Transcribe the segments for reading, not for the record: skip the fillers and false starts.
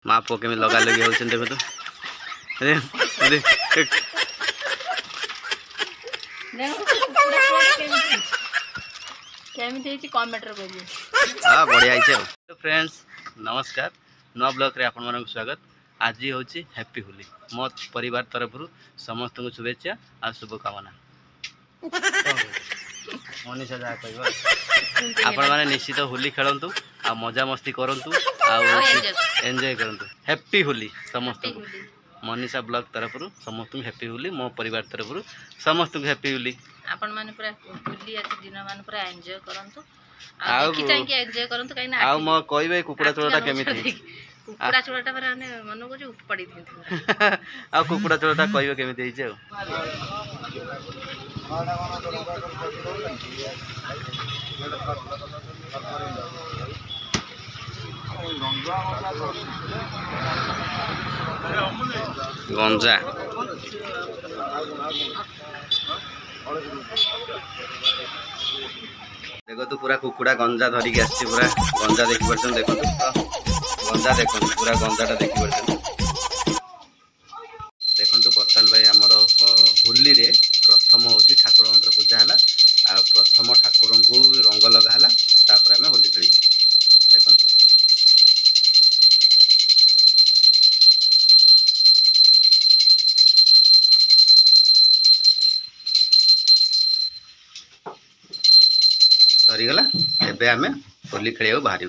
माँ पुओ केमी लगा लगी होउछन देखो तो हाँ बढ़िया तो फ्रेंड्स नमस्कार नुआ ब्लॉग रे आपण मानक स्वागत। आज हूँ हैप्पी होली मो परिवार तरफ समस्त को शुभेच्छा आ शुभकामना। मनीषा जहाँ कह आपण मैंने निश्चित होली खेलतु आ मजा मस्ती करंतु आ एंजॉय करंतु। हैप्पी होली समस्त को मनीषा ब्लॉग तरफ समस्त हैप्पी होली मो परिवार तरफ समस्त को हैप्पी होली। आपण माने पूरा होली आज दिन मान पूरा एंजॉय करंतु आ देखि चाहि के एंजॉय करंतु काई ना आ म कहबे कुकुड़ा चोरटा केमिति कुकुड़ा चोरटा माने मन को जो उपपड़ी दिथि आ कुकुड़ा चोरटा कहबे केमिति हे जे गंजा देखो तो पूरा कुकुड़ा गंजा धरिक आसी पूरा गंजा देखी पार्छ देखो गंजा देखो पूरा गंजाटा देखी पार्छ देखो बर्तमान भाई आमर होली रे प्रथम हूँ ठाकुर पूजा है आ प्रथम ठाकुर को रंग लगा तापर आम होली खेल देखो सरीगला एबे आमे होली खेलिया बाहर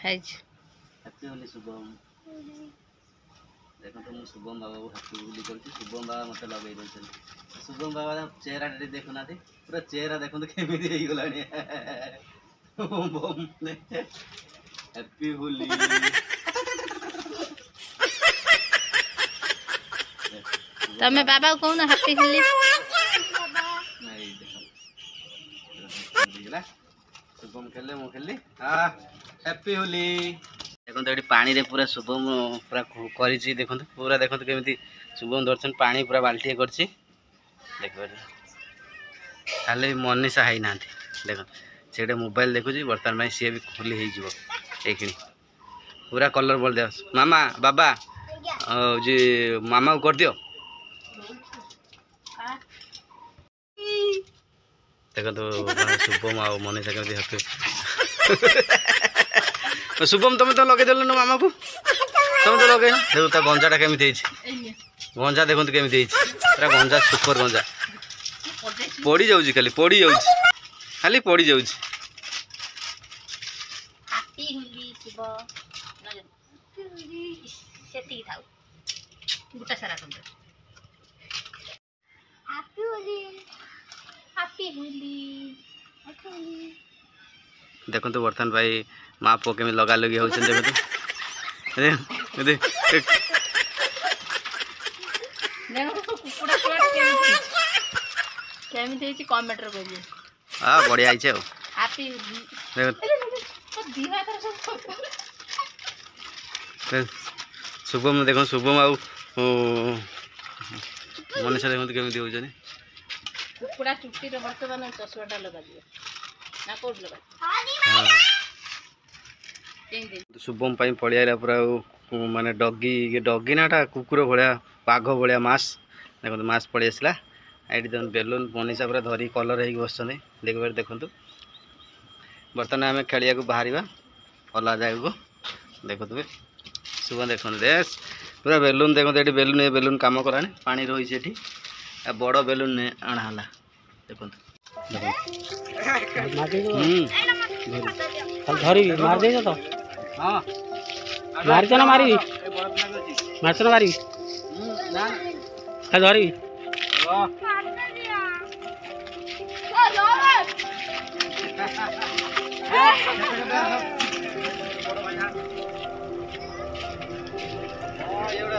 हैप्पी होली शुभम देखो तो शुभम बाबा को हैप्पी होली करछि। शुभम बाबा मते लगे दे शुभम बाबा चेहरा देखु ना पूरा चेहरा देखो केमिति हे गलानी बम हैप्पी होली तमे बाबा को कहू ना हैप्पी होली नहीं देखो शुभम खेले मो खेली हां हैप्पी होली देखो तो पानी रे पूरा शुभम पूरा करिछि देखो पूरा देखो केमिति शुभम दर्शन पानी पूरा बाल्टी करछि देखो खाली मनीषा है ना देख से मोबाइल देखुची बर्तमान में सी भी होली हो पूरा कलर बोल दे मामा बाबा जी मामा को कर दियो देखो तो शुभम आ मनीषा केमती हैप्पी शुभम तुम तो लगे देल मामा को तुम तो लगे देखो गंजाटा केमती गंजा देखो केमती पूरा गंजा सुपर गंजा पड़ी जाउची खाली पड़ी जाउची खाली पड़ी जाउची हैप्पी होली शिव सेती थाउ गुटा सारा तुम हैप्पी होली हैप्पी होली देखो तो बर्तमान भाई माँ पुओ केमी लगा लगी होउछन देखो तो कुकुड़ा केमिति केमिति हेची कमेंट रे करिए हां बढ़िया आइछे हैप्पी शुभम देखो शुभम आउ मनीषा देखो केमिति होउछनी कुकुड़ा चुट्टी रे वर्तमान चश्माटा लगा दियो ना कोड लगा हां शुभम पाई पड़ी आइला पूरा माने डगी नाटा कुकुर भाया बाघ भाया मास देखो मास पड़ी आसला आईटी देखो बेलून मनीषा पूरा धरी कलर हो बस देखिए देखु बर्तमान आम खेलिया बाहर अलग जगह को देखु शुभ देखो देश पूरा बेलून देखो ये बेलून ये बेलून कम कला पानी रही बड़ बेलून अणाला देखो धरी मार दे तो हाँ मारी ना मारी मारछ ना मारी धरी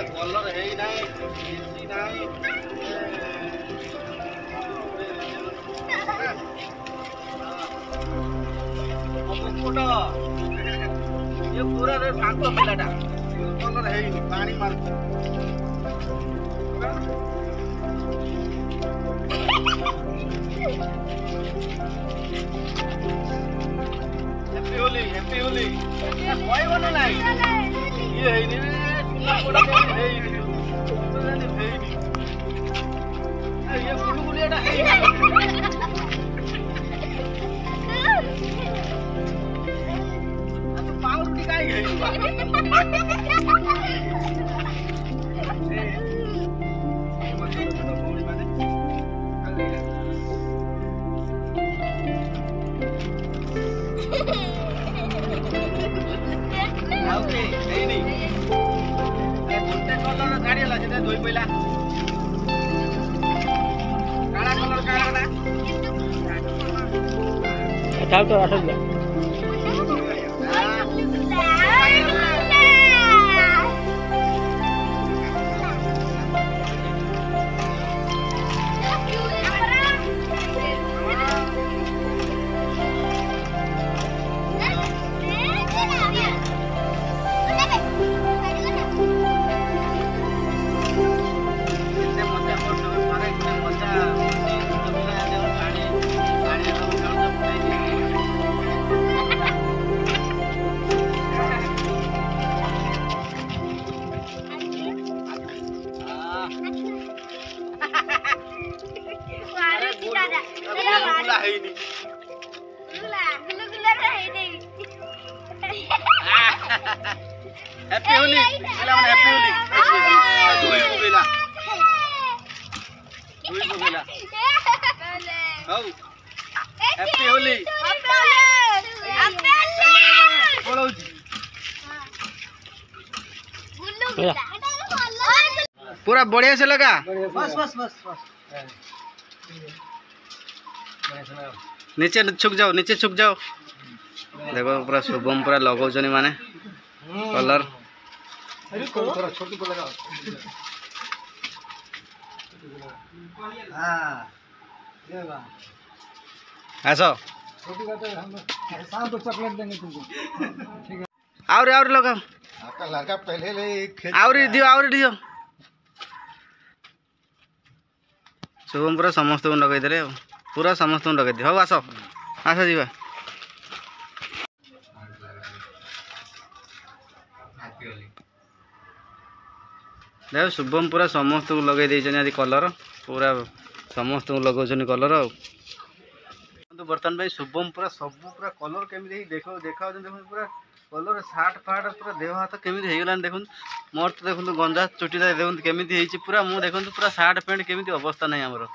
कलर है नहीं ये पूरा रे शांत पिलाटा कलर हेइनी पानी मार हैप्पी होली कोई बना नहीं ये हेइनी रे सुना कोडा हेइनी हेइनी ये गुलगुलियाटा हेइनी पावरुटी काय हेइनी ओके हेइनी गोटे कलर गाड़ी हला जेते धोई पइला काला कलर काला एटा तो आठ दिया हैप्पी होली पिला मन हैप्पी होली धोई पिला हाउ हैप्पी होली बोलो पूरा बढ़िया से लगा बस बस बस नीचे छुक जाओ नीचे छुक जाओ देखो पूरा शुभम पूरा लगौछनी माने कलर आस चॉकलेट देंगे तुमको और लगाओ लड़का पहले और दियो शुभम पूरा समस्त को लगे दे पूरा समस्त को लगे हाँ आस आस जीवा देख शुभम पूरा समस्त को लगे आज कलर पूरा समस्त को लगौन कलर बर्तमान भाई शुभम पूरा सब पूरा कलर केमी देखो देखा देखो पूरा कलर सार्ट फाट पूरा देह हाथ केमी होगलान देखो मोर तो देखो गंजा चुटीटा देखो केमी पूरा मुझे देखो पूरा सार्ट पैंट केमी अवस्था नहीं आमर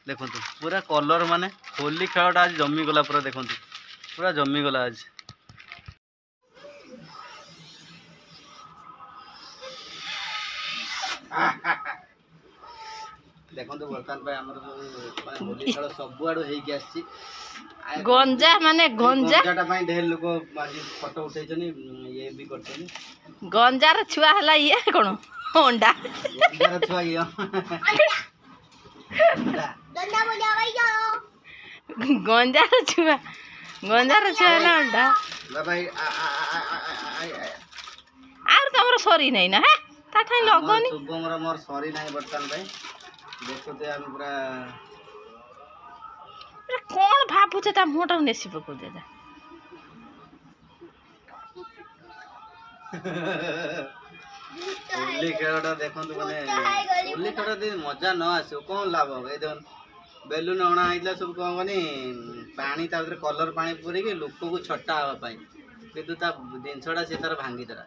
देखो पूरा कलर माने होली खेलटा आज जमीगला पूरा देखो पूरा जमीगला आज देखो बर्तमान भाई आमर होली खेल सब आड़ हो गंजा माने गंजा ढेर लोक फोटो उठे ये भी करते गंजार छुआ हला ये कोन होंडा छुआ ये गंजार छुआ हला होंडा भाई आर तमर सरी नहीं ना है ताठाई लगनी शुभम मोर सरी नहीं बर्तमान भाई देखो ते हम पूरा कौन भावुचे ता मोटा नेसी पको दे होली खेलटा देखो माने होली खेल मजा न आसो कौन लाभ ए देखो बेलून अणा होता सब कौन कनी पानी कलर पानी पूरे लोक को छटा हाँपाई कितु जिनसटा से तार भांगीदेला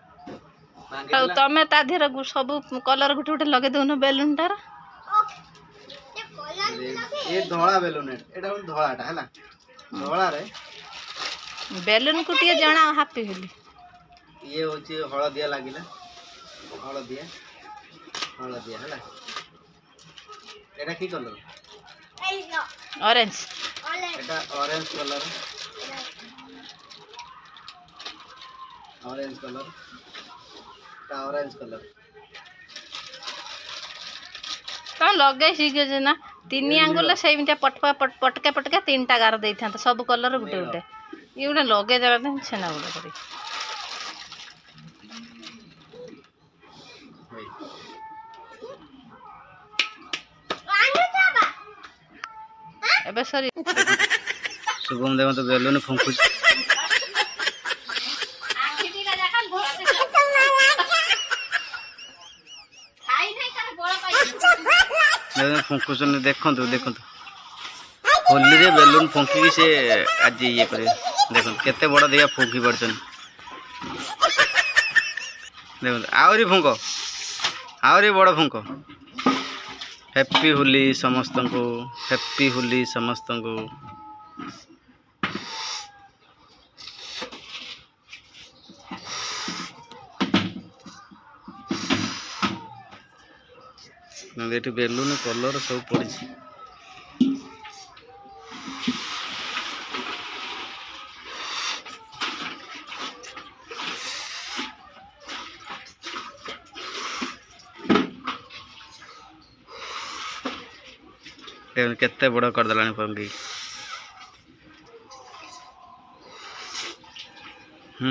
तमें ता देहर सब कलर गोटे गोटे लगे दौन बेलून टार ये धला बेलून एटा धलाटा है धला रे बेलून को टे जना हापी होली ये हूँ हलदिया लगिला हलदिया है एटा की कलर ऑरेंज एटा ऑरेंज कलर ऑरेंज कलर कौन लगे सीखे ना तीन आंगुल से पटका पटका पटका तीन टा गार दे था सब कलर गुटे गुटे ये गोटे लगे देवा छेना गुड़ा कर ଏବେ ସରି शुभम देखो बेलून फुंकुच फुंकुच देखु देखु होली रे बेलून फुंकी से आज ये करे देखो केते बड़ दिया फुंकी पड़छन देखो आवरी फुंक आवरी बड़ फुंक हैप्पी होली समस्त को हैप्पी होली समस्त को ये बेलून कलर सब पड़ी केते बड़ करदेला पंगी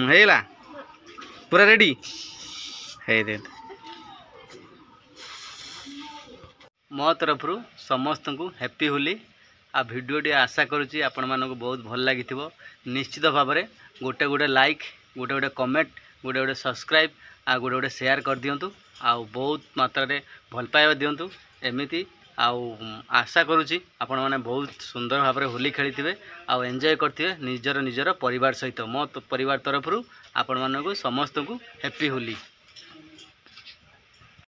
हेला पूरा रेडी है मो तरफ समस्त को हैप्पी होली आ भिडियोटी आशा करुँची आपण मानक बहुत भल लगी निश्चित भाव में गोटे गोटे लाइक गोटे गोटे कमेंट गोटे गोटे सब्सक्राइब आ गोटे गोटे शेयर कर दिंतु आ बहुत मात्रा रे भल पाइबा दिंतु एमती आशा करुँची आपण मैंने बहुत सुंदर भाव में होली खेली थे आउ एंजॉय करते निजर निजर परिवार सहित मो परिवार तरफ आपण मानक समस्त को हैप्पी होली।